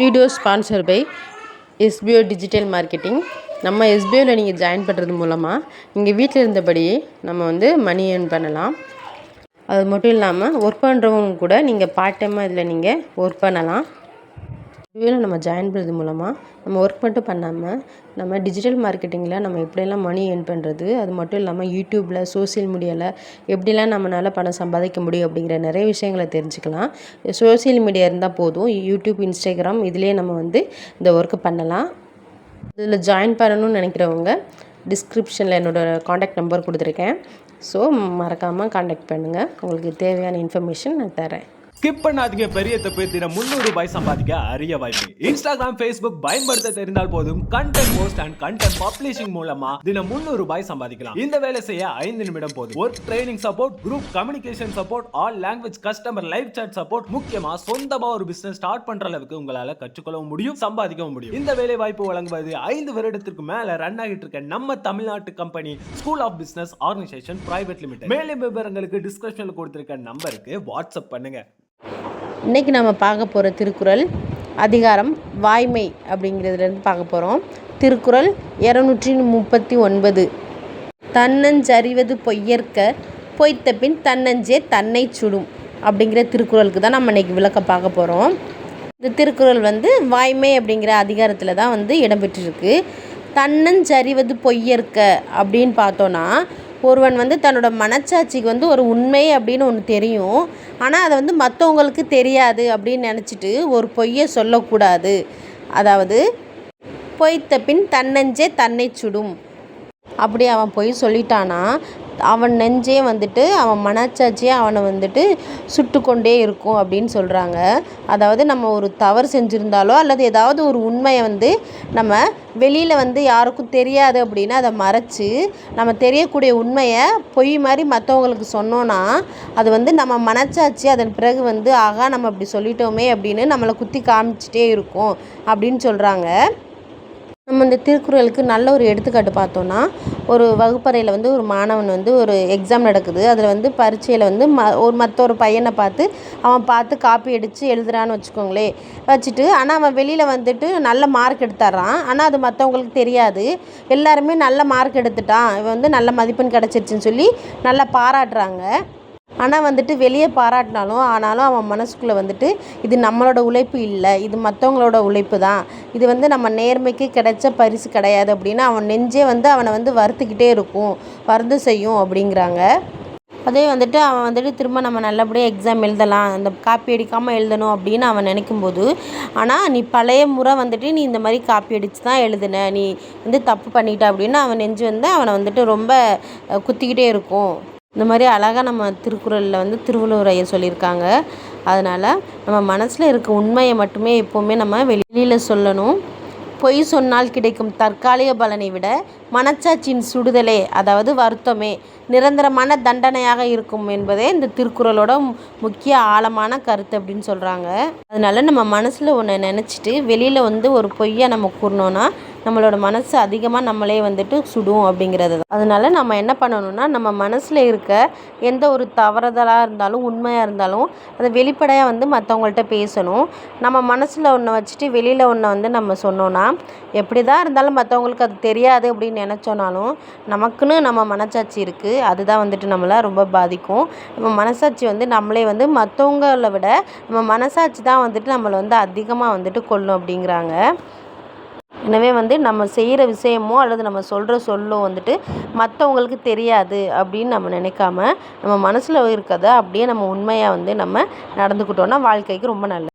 Video sponsor by SPO digital marketing. நம்ம எஸ்பிஓவில் நீங்கள் ஜாயின் பண்ணுறது மூலமாக நீங்கள் வீட்டில் இருந்தபடியே நம்ம வந்து மணி ஏர்ன் பண்ணலாம். அது மட்டும் இல்லாமல் ஒர்க் பண்ணுறவங்க கூட நீங்கள் பார்ட் டைமாக இதில் நீங்கள் ஒர்க் பண்ணலாம். எஸ்பிஓவில் நம்ம ஜாயின் பண்ணுறது மூலமாக நம்ம ஒர்க் மட்டும் பண்ணாமல் நம்ம டிஜிட்டல் மார்க்கெட்டிங்கில் நம்ம எப்படியெல்லாம் மணி ஏர்ன் பண்ணுறது, அது மட்டும் இல்லாமல் யூடியூப்பில், சோசியல் மீடியாவில் எப்படிலாம் நம்மளால் பணம் சம்பாதிக்க முடியும் அப்படிங்கிற நிறைய விஷயங்களை தெரிஞ்சுக்கலாம். சோசியல் மீடியா இருந்தால் போதும், யூடியூப், இன்ஸ்டாகிராம் இதிலே நம்ம வந்து இந்த ஒர்க்கு பண்ணலாம். இதில் ஜாயின் பண்ணணும்னு நினைக்கிறவங்க டிஸ்கிரிப்ஷனில் என்னோடய காண்டாக்ட் நம்பர் கொடுத்துருக்கேன். ஸோ மறக்காமல் காண்டாக்ட் பண்ணுங்கள். உங்களுக்கு தேவையான இன்ஃபர்மேஷன் நான் தரேன். ஸ்கிப் பண்ணாதீங்க. பெரிய தப்பு. தினம் 300 ரூபாய் சம்பாதிக்க அரிய வாய்ப்பு. இன்ஸ்டாகிராம், ஃபேஸ்புக் பயன்படுத்த தெரிந்தால் போதும். Content post and content publishing மூலமா தினம் 300 ரூபாய் சம்பாதிக்கலாம். இந்த வேலை செய்ய 5 நிமிடம் போதும். Work training support, group communication support, all language, customer live chat support, முக்கியமா சொந்தமா ஒரு பிசினஸ் ஸ்டார்ட் பண்ற அளவுக்கு உங்களால கற்றுக்கொள்ளவும் முடியும், சம்பாதிக்கவும் முடியும். இந்த வேலை வாய்ப்பு வழங்குவது 5 வருடத்திற்கு மேல ரன் ஆகிட்டு இருக்க நம்ம தமிழ்நாட்டு company school of business organisation private limited. மேலும் விவரங்களுக்கு டிஸ்கிரிப்ஷன்ல கொடுத்திருக்க நம்பருக்கு வாட்ஸ்அப் பண்ணுங்க. இன்றைக்கி நம்ம பார்க்க போகிற திருக்குறள் அதிகாரம் வாய்மை அப்படிங்கிறதுலேருந்து பார்க்க போகிறோம். திருக்குறள் 239. தன்னஞ்சறிவது பொய்யற்க பொய்த்த பின் தன்னஞ்சே தன்னை சுடும் அப்படிங்கிற திருக்குறளுக்கு தான் நம்ம இன்றைக்கி விளக்கம் பார்க்க போகிறோம். இந்த திருக்குறள் வந்து வாய்மை அப்படிங்கிற அதிகாரத்தில் தான் வந்து இடம்பெற்றிருக்கு. தன்னஞ்சறிவது பொய்யற்க அப்படின்னு பார்த்தோன்னா, ஒருவன் வந்து தன்னோட மனச்சாட்சிக்கு வந்து ஒரு உண்மை அப்படின்னு ஒன்று தெரியும், ஆனால் அதை வந்து மற்றவங்களுக்கு தெரியாது அப்படின்னு நினச்சிட்டு ஒரு பொய்யை சொல்லக்கூடாது. அதாவது பொய்த்த பின் தன்னஞ்சே தன்னை சுடும். அப்படி அவன் பொய் சொல்லிட்டானா அவன் நெஞ்சே வந்துட்டு அவன் மனச்சாட்சியே அவனை வந்துட்டு சுட்டு கொண்டே இருக்கும் அப்படின்னு சொல்கிறாங்க. அதாவது நம்ம ஒரு தவறு செஞ்சுருந்தாலோ அல்லது ஏதாவது ஒரு உண்மையை வந்து நம்ம வெளியில் வந்து யாருக்கும் தெரியாது அப்படின்னா அதை மறைச்சி நம்ம தெரியக்கூடிய உண்மையை பொய் மாதிரி மற்றவங்களுக்கு சொன்னோன்னா அது வந்து நம்ம மனச்சாட்சி அதன் பிறகு வந்து ஆகா நம்ம அப்படி சொல்லிட்டோமே அப்படின்னு நம்மளை குத்தி காமிச்சிட்டே இருக்கும் அப்படின்னு சொல்கிறாங்க. நம்ம இந்த திருக்குறளுக்கு நல்ல ஒரு எடுத்துக்காட்டு பார்த்தோன்னா, ஒரு வகுப்பறையில் வந்து ஒரு மாணவன் வந்து ஒரு எக்ஸாம் நடக்குது. அதில் வந்து பரீட்சையில் வந்து மற்றொரு பையனை பார்த்து காப்பி அடித்து எழுதுறான்னு வச்சுக்கோங்களேன். வச்சுட்டு ஆனால் அவன் வெளியில் வந்துட்டு நல்ல மார்க் எடுத்துட்றான். ஆனால் அது மற்றவங்களுக்கு தெரியாது. எல்லாருமே நல்ல மார்க் எடுத்துட்டான், இவன் வந்து நல்ல மதிப்பெண் கிடச்சிருச்சுன்னு சொல்லி நல்லா பாராட்டுறாங்க. ஆனால் வந்துட்டு வெளியே பாராட்டினாலும் அவன் மனசுக்குள்ளே வந்துட்டு இது நம்மளோட உழைப்பு இல்லை, இது மற்றவங்களோட உழைப்பு தான், இது வந்து நம்ம நேர்மைக்கு கிடைச்ச பரிசு கிடையாது அப்படின்னு அவன் நெஞ்சே வந்து அவனை வந்து வருத்திக்கிட்டே இருக்கும், வருத்தம் செய்யும் அப்படிங்கிறாங்க. அதே வந்துட்டு அவன் வந்துட்டு திரும்ப நம்ம நல்லபடியாக எக்ஸாம் எழுதலாம், அந்த காப்பி அடிக்காமல் எழுதணும் அப்படின்னு அவன் நினைக்கும்போது, ஆனால் நீ பழைய முறை வந்துட்டு நீ இந்த மாதிரி காப்பி அடித்து தான் எழுதுன, நீ வந்து தப்பு பண்ணிட்ட அப்படின்னு அவன் நெஞ்சு வந்து அவனை வந்துட்டு ரொம்ப குத்திக்கிட்டே இருக்கும். இந்த மாதிரி அழகாக நம்ம திருக்குறளில் வந்து திருவள்ளுவர் ஐயா சொல்லியிருக்காங்க. அதனால் நம்ம மனசில் இருக்க உண்மையை மட்டுமே எப்போவுமே நம்ம வெளியில் சொல்லணும். பொய் சொன்னால் கிடைக்கும் தற்காலிக பலனை விட மனச்சாட்சியின் சுடுதலே, அதாவது வருத்தமே நிரந்தரமான தண்டனையாக இருக்கும் என்பதே இந்த திருக்குறளோட முக்கிய ஆழமான கருத்து அப்படின்னு சொல்கிறாங்க. அதனால நம்ம மனசில் ஒன்று நினச்சிட்டு வெளியில் வந்து ஒரு பொய்யை நம்ம கூறினோன்னா நம்மளோட மனசு அதிகமாக நம்மளே வந்துட்டு சுடும் அப்படிங்கிறது தான். அதனால நம்ம என்ன பண்ணணும்னா, நம்ம மனசில் இருக்க எந்த ஒரு தவறுதலாக இருந்தாலும் உண்மையாக இருந்தாலும் அதை வெளிப்படையாக வந்து மற்றவங்கள்ட்ட பேசணும். நம்ம மனசில் ஒன்றை வச்சுட்டு வெளியில் ஒன்றை வந்து நம்ம சொன்னோன்னா எப்படி தான் இருந்தாலும் மற்றவங்களுக்கு அது தெரியாது அப்படின்னு நினச்சோனாலும் நமக்குன்னு நம்ம மனச்சாட்சி இருக்குது, அதுதான் வந்துட்டு நம்மளை ரொம்ப பாதிக்கும். நம்ம மனசாட்சி வந்து நம்மளே வந்து மற்றவங்களை விட நம்ம மனசாட்சி தான் வந்துட்டு நம்மளை வந்து அதிகமாக வந்துட்டு கொல்லும் அப்படிங்கிறாங்க. எனவே வந்து நம்ம செய்கிற விஷயமோ அல்லது நம்ம சொல்கிற சொல்லோ வந்துட்டு மற்றவங்களுக்கு தெரியாது அப்படின்னு நம்ம நினைக்காம நம்ம மனசில் இருக்கிறத அப்படியே நம்ம உண்மையாக வந்து நம்ம நடந்துக்கிட்டோன்னா வாழ்க்கைக்கு ரொம்ப நல்லது.